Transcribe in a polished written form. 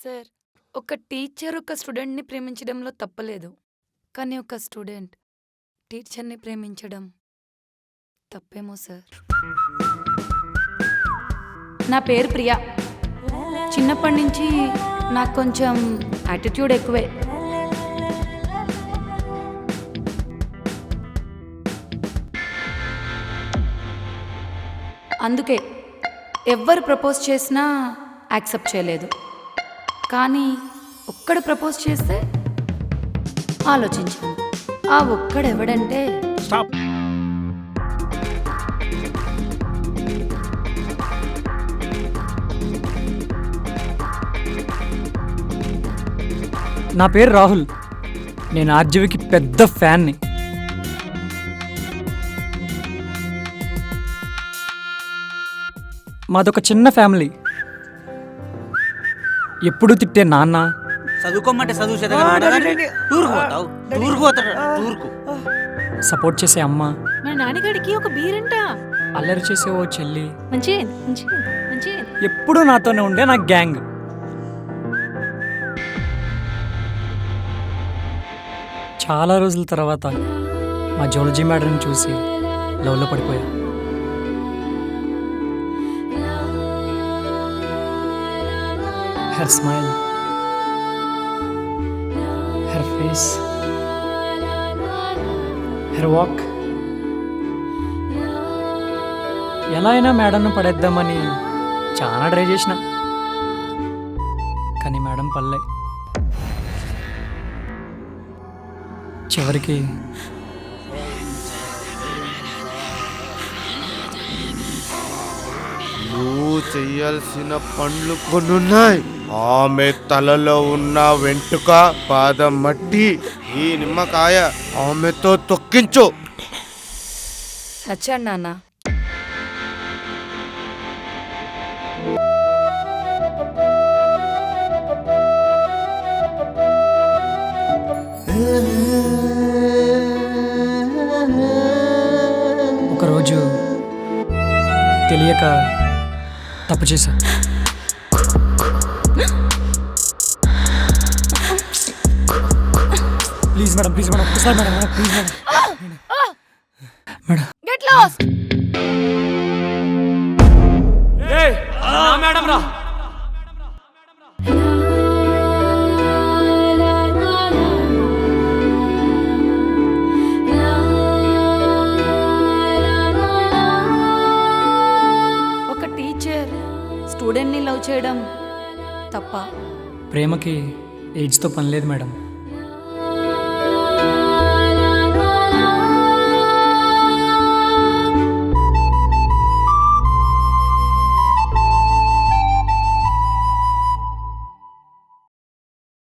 Sir, ఒక teacher ఒక స్టూడెంట్‌ని ప్రేమించడంలో తప్పులేదు. కానీ ఒక స్టూడెంట్ టీచర్‌ని ప్రేమించడం తప్పేమో సార్. నా పేరు ప్రియా. చిన్నప్పటి నుంచి నాకు కొంచెం యాటిట్యూడ్ ఎక్కువే. అందుకే ఎవ్వరు ప్రపోజ్ చేసినా యాక్సెప్ట్ చేయలేదు. కానీ ఒక్కడు ప్రపోజ్ చేస్తే ఆలోచించాను. ఆ ఒక్కడెవడంటే స్టాప్. నా పేరు రాహుల్. నేను ఆర్జీవికి పెద్ద ఫ్యాన్ని. మాదొక చిన్న ఫ్యామిలీ. ఎప్పుడు తిట్టే నాన్న, చదువుకోమంటే చదువు టూర్కు సపోర్ట్ చేసే అమ్మ, మన నాన్నగాడికి ఒక బీరంట. అల్లరి చేసే ఓ చెల్లి, మంచి ఎప్పుడూ నాతోనే ఉండే నా గ్యాంగ్. చాలా రోజుల తర్వాత మా జువాలజీ మేడంని చూసి లవ్లో పడిపోయా. Her smile, her face, her walk. ఎలా అయినా మేడంను పడేద్దామని చాలా ట్రై చేసిన, కానీ మేడం పల్లె. చివరికి నువ్వు చెయ్యాల్సిన పనులు కొన్నున్నాయి. ఆమె తలలో ఉన్న వెంట్రుక, పాదం మట్టి, ఈ నిమ్మకాయ ఆమెతో తొక్కించు. నచ్చాడు నాన్న. ఒకరోజు తెలియక తప్పు చేశా. ప్లీజ్ మేడం, ప్లీజ్ మేడం, ఒకసారి madam, please madam. Madam, get lost. Madam రా. ఒక టీచర్ స్టూడెంట్‌ని లవ్ చేయడం తప్ప? ప్రేమకి ఏజ్తో పని లేదు మేడం.